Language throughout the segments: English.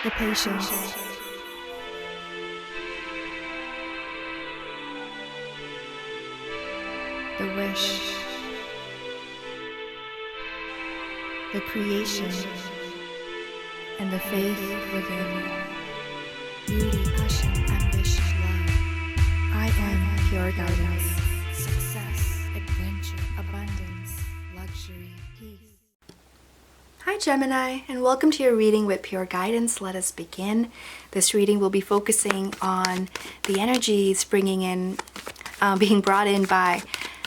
the patience, the wish, the creation, and the faith within. Beauty, passion, ambition, love. I am pure guidance. Success, adventure, abundance, luxury, peace. Hi Gemini, and welcome to your reading with Pure Guidance. Let us begin. This reading will be focusing on the energies being brought in by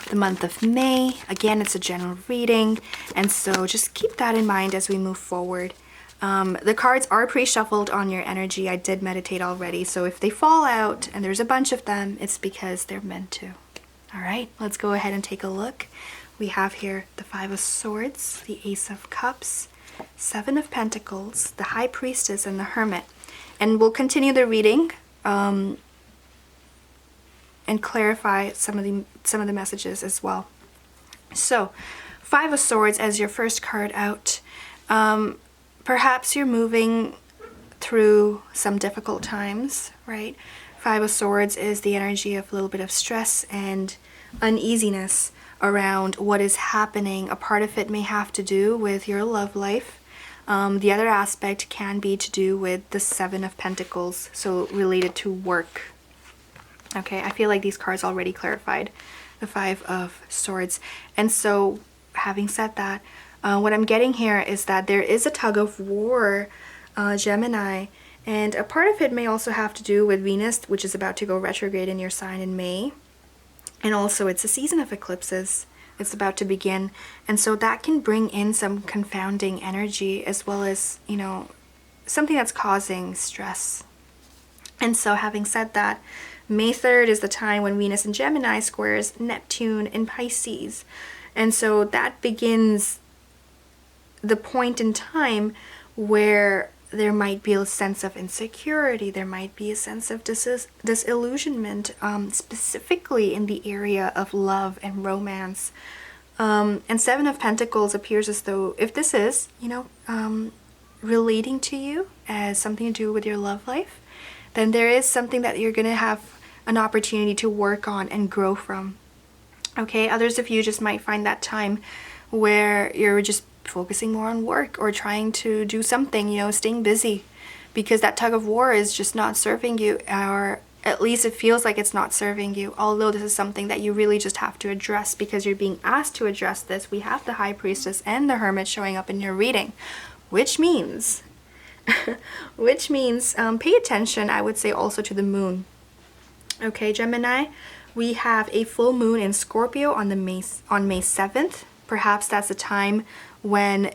the month of May. Again, it's a general reading, and so just keep that in mind as we move forward. The cards are pre-shuffled on your energy. I did meditate already, so if they fall out and there's a bunch of them, it's because they're meant to. All right, let's go ahead and take a look. We have here the Five of Swords, the Ace of Cups, Seven of Pentacles, the High Priestess, and the Hermit. And we'll continue the reading and clarify some of the messages as well. So, Five of Swords as your first card out. Perhaps you're moving through some difficult times, right? Five of Swords is the energy of a little bit of stress and uneasiness around what is happening. A part of it may have to do with your love life. The other aspect can be to do with the Seven of Pentacles, so related to work. Okay, I feel like these cards already clarified the Five of Swords. And so, having said that, what I'm getting here is that there is a tug of war, Gemini, and a part of it may also have to do with Venus, which is about to go retrograde in your sign in May. And also it's a season of eclipses. It's about to begin. And so that can bring in some confounding energy, as well as, you know, something that's causing stress. And so having said that, May 3rd is the time when Venus in Gemini squares Neptune in Pisces. And so that begins the point in time where there might be a sense of insecurity, there might be a sense of disillusionment, specifically in the area of love and romance. And Seven of Pentacles appears as though if this is, relating to you as something to do with your love life, then there is something that you're going to have an opportunity to work on and grow from. Okay, others of you just might find that time where you're just focusing more on work or trying to do something, staying busy, because that tug of war is just not serving you, or at least it feels like it's not serving you, although this is something that you really just have to address because you're being asked to address this. We have the High Priestess and the Hermit showing up in your reading, which means pay attention, I would say, also to the moon. Okay, Gemini, we have a full moon in Scorpio on May 7th. Perhaps that's a time when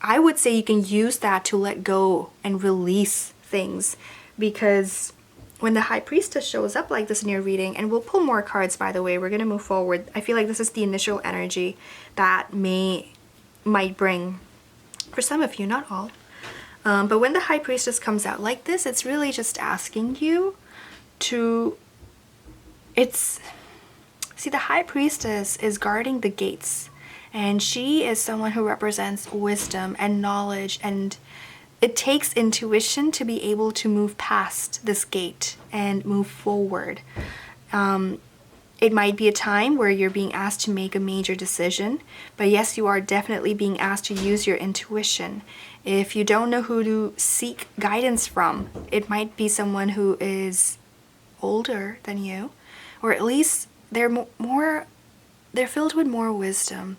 I would say you can use that to let go and release things, because when the High Priestess shows up like this in your reading, and we'll pull more cards, by the way, we're going to move forward. I feel like this is the initial energy that might bring, for some of you, not all. But when the High Priestess comes out like this, it's really just asking you to, see, the High Priestess is guarding the gates. And she is someone who represents wisdom and knowledge, and it takes intuition to be able to move past this gate and move forward. It might be a time where you're being asked to make a major decision, but yes, you are definitely being asked to use your intuition. If you don't know who to seek guidance from, it might be someone who is older than you, or at least they're filled with more wisdom.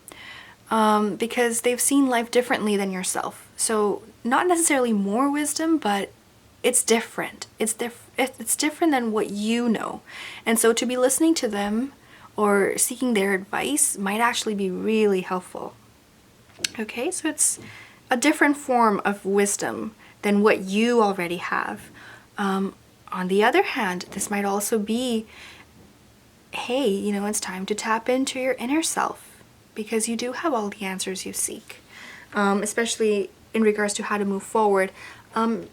Because they've seen life differently than yourself. So not necessarily more wisdom, but it's different. It's different than what you know. And so to be listening to them or seeking their advice might actually be really helpful. Okay, so it's a different form of wisdom than what you already have. On the other hand, this might also be, hey, it's time to tap into your inner self, because you do have all the answers you seek, especially in regards to how to move forward. The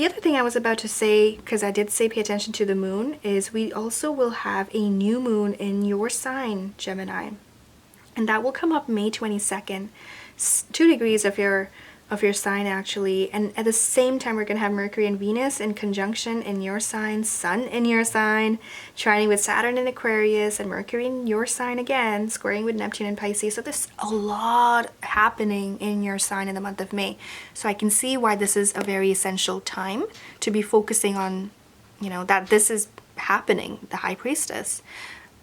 other thing I was about to say, because I did say pay attention to the moon, is we also will have a new moon in your sign, Gemini. And that will come up May 22nd, 2 degrees of your of your sign actually, and at the same time we're going to have Mercury and Venus in conjunction in your sign, Sun in your sign, trining with Saturn in Aquarius, and Mercury in your sign again, squaring with Neptune in Pisces. So there's a lot happening in your sign in the month of May. So I can see why this is a very essential time to be focusing on, you know, that this is happening. The High Priestess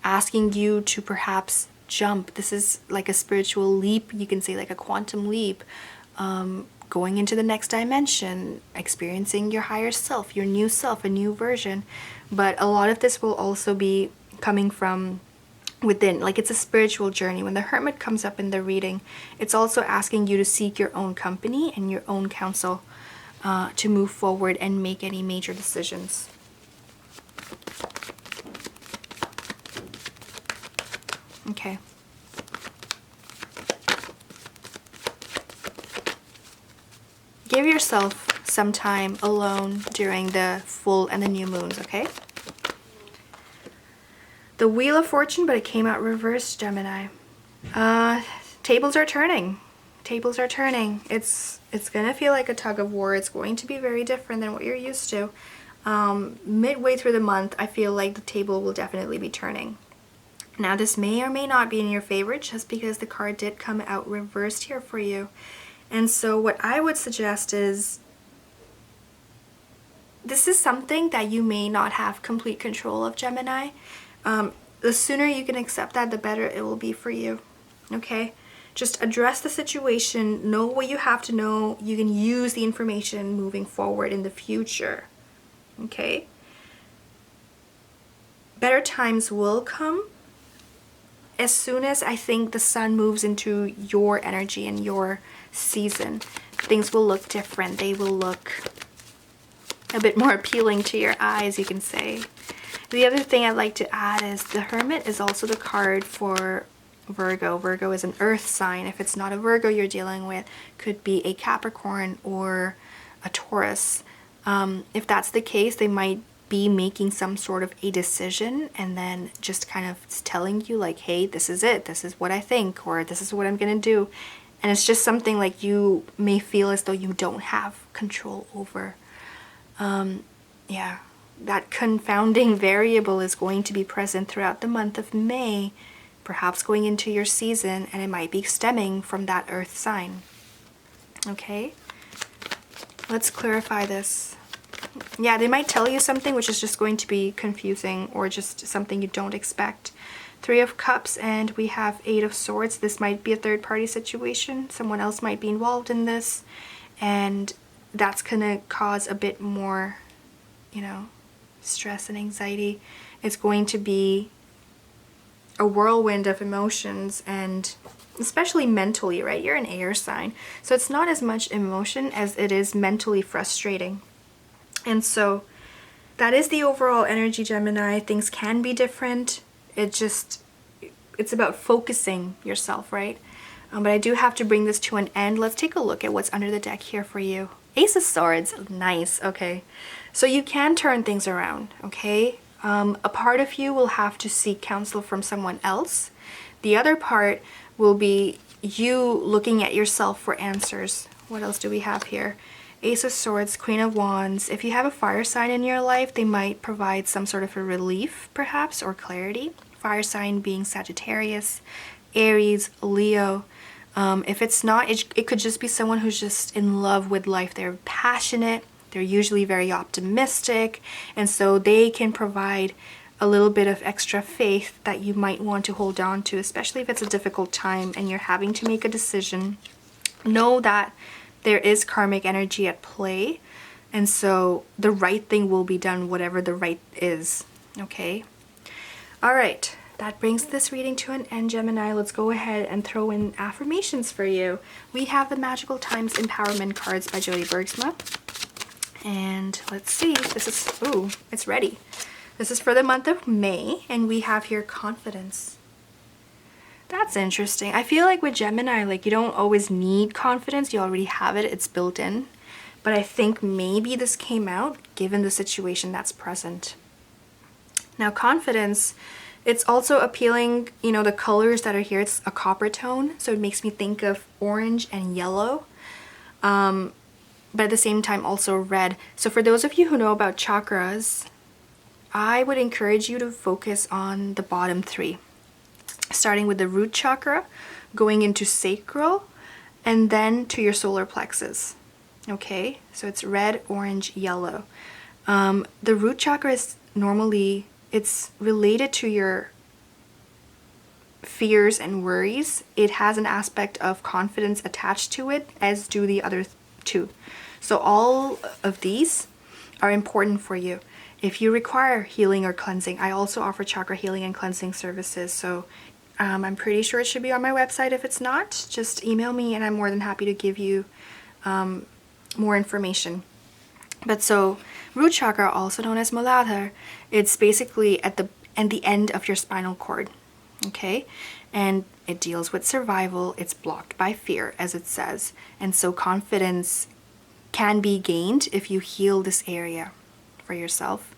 asking you to perhaps jump. This is like a spiritual leap, you can say, like a quantum leap, going into the next dimension, experiencing your higher self, your new self, a new version. But a lot of this will also be coming from within, like it's a spiritual journey. When the Hermit comes up in the reading, it's also asking you to seek your own company and your own counsel to move forward and make any major decisions. Okay. Give yourself some time alone during the full and the new moons, okay? The Wheel of Fortune, but it came out reversed, Gemini. Tables are turning. Tables are turning. It's gonna feel like a tug of war. It's going to be very different than what you're used to. Midway through the month, I feel like the table will definitely be turning. Now, this may or may not be in your favor just because the card did come out reversed here for you. And so what I would suggest is, this is something that you may not have complete control of, Gemini. The sooner you can accept that, the better it will be for you, okay? Just address the situation, know what you have to know. You can use the information moving forward in the future, okay? Better times will come as soon as I think the sun moves into your energy and your season. Things will look different. They will look a bit more appealing to your eyes, you can say. The other thing I'd like to add is the Hermit is also the card for Virgo. Virgo is an earth sign. If it's not a Virgo you're dealing with, could be a Capricorn or a Taurus. If that's the case, they might be making some sort of a decision and then just kind of telling you like, hey, this is it, this is what I think, or this is what I'm gonna do. And it's just something like you may feel as though you don't have control over. Yeah, that confounding variable is going to be present throughout the month of May, perhaps going into your season, and it might be stemming from that earth sign. Okay, let's clarify this. Yeah, they might tell you something which is just going to be confusing or just something you don't expect. 3 of Cups, and we have 8 of Swords. This might be a third-party situation. Someone else might be involved in this, and that's gonna cause a bit more, you know, stress and anxiety. It's going to be a whirlwind of emotions, and especially mentally, right? You're an air sign, so it's not as much emotion as it is mentally frustrating. And so that is the overall energy, Gemini. Things can be different. It's about focusing yourself, right? But I do have to bring this to an end. Let's take a look at what's under the deck here for you. Ace of Swords, nice, okay. So you can turn things around, okay? A part of you will have to seek counsel from someone else. The other part will be you looking at yourself for answers. What else do we have here? Ace of Swords, Queen of Wands. If you have a fire sign in your life, they might provide some sort of a relief, perhaps, or clarity. Fire sign being Sagittarius, Aries, Leo. If it's not, it could just be someone who's just in love with life. They're passionate, they're usually very optimistic, and so they can provide a little bit of extra faith that you might want to hold on to, especially if it's a difficult time and you're having to make a decision. Know that there is karmic energy at play, and so the right thing will be done, whatever the right is, okay? All right, that brings this reading to an end, Gemini. Let's go ahead and throw in affirmations for you. We have the Magical Times Empowerment cards by Jody Bergsma. And let's see, this is, ooh, it's ready. This is for the month of May, and we have here confidence. That's interesting. I feel like with Gemini, like you don't always need confidence. You already have it. It's built in. But I think maybe this came out given the situation that's present. Now, confidence, it's also appealing, you know, the colors that are here. It's a copper tone, so it makes me think of orange and yellow. but at the same time also red. So for those of you who know about chakras, I would encourage you to focus on the bottom 3, starting with the root chakra, going into sacral, and then to your solar plexus. Okay, so it's red, orange, yellow. The root chakra is normally, it's related to your fears and worries. It has an aspect of confidence attached to it, as do the other 2. So all of these are important for you. If you require healing or cleansing, I also offer chakra healing and cleansing services. So I'm pretty sure it should be on my website. If it's not, just email me and I'm more than happy to give you more information. But so root chakra, also known as Muladhara, it's basically at the end of your spinal cord. Okay, and it deals with survival. It's blocked by fear, as it says, and so confidence can be gained if you heal this area for yourself.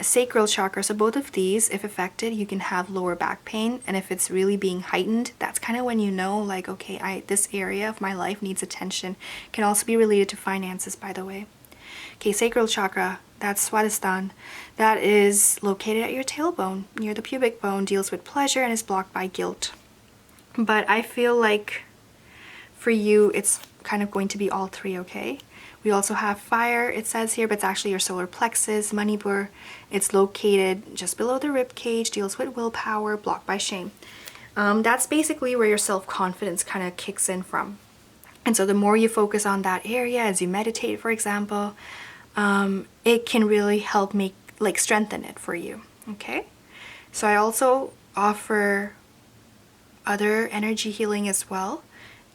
Sacral chakra, so both of these, if affected, you can have lower back pain, and if it's really being heightened, that's kind of when you know, like, okay, this area of my life needs attention. Can also be related to finances, by the way. Okay, sacral chakra, that's Swadhisthana. That is located at your tailbone, near the pubic bone, deals with pleasure, and is blocked by guilt. But I feel like for you, it's kind of going to be all 3, okay? We also have fire, it says here, but it's actually your solar plexus, Manipur. It's located just below the rib cage, deals with willpower, blocked by shame. That's basically where your self-confidence kind of kicks in from. And so the more you focus on that area as you meditate, for example, it can really help strengthen it for you, okay? So I also offer other energy healing as well,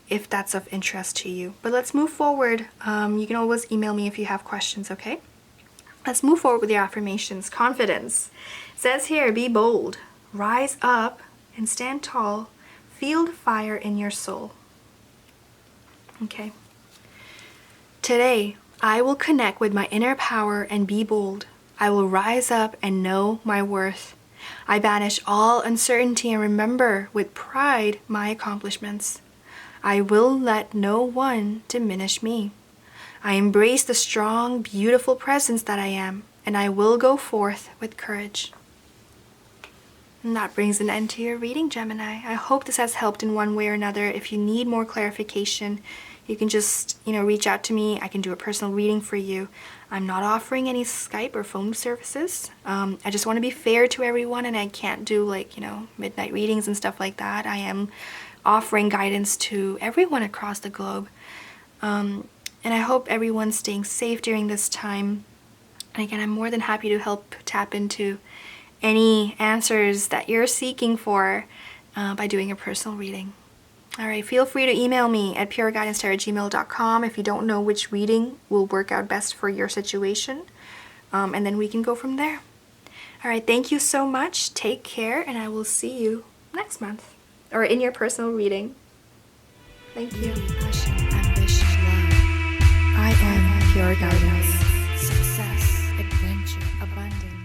if that's of interest to you. But let's move forward. You can always email me if you have questions, okay? Let's move forward with the affirmations. Confidence. It says here, be bold, rise up and stand tall, feel the fire in your soul. Okay. Today, I will connect with my inner power and be bold. I will rise up and know my worth. I banish all uncertainty and remember with pride my accomplishments. I will let no one diminish me. I embrace the strong, beautiful presence that I am, and I will go forth with courage. And that brings an end to your reading, Gemini. I hope this has helped in one way or another. If you need more clarification, you can just, reach out to me. I can do a personal reading for you. I'm not offering any Skype or phone services. I just want to be fair to everyone, and I can't do midnight readings and stuff like that. I am offering guidance to everyone across the globe. And I hope everyone's staying safe during this time. And again, I'm more than happy to help tap into any answers that you're seeking for by doing a personal reading. All right, feel free to email me at pureguidancetarot@gmail.com if you don't know which reading will work out best for your situation. And then we can go from there. All right, thank you so much. Take care, and I will see you next month. Or in your personal reading. Thank you. Passion, ambition, love. I am pure guidance. Success, adventure, abundance.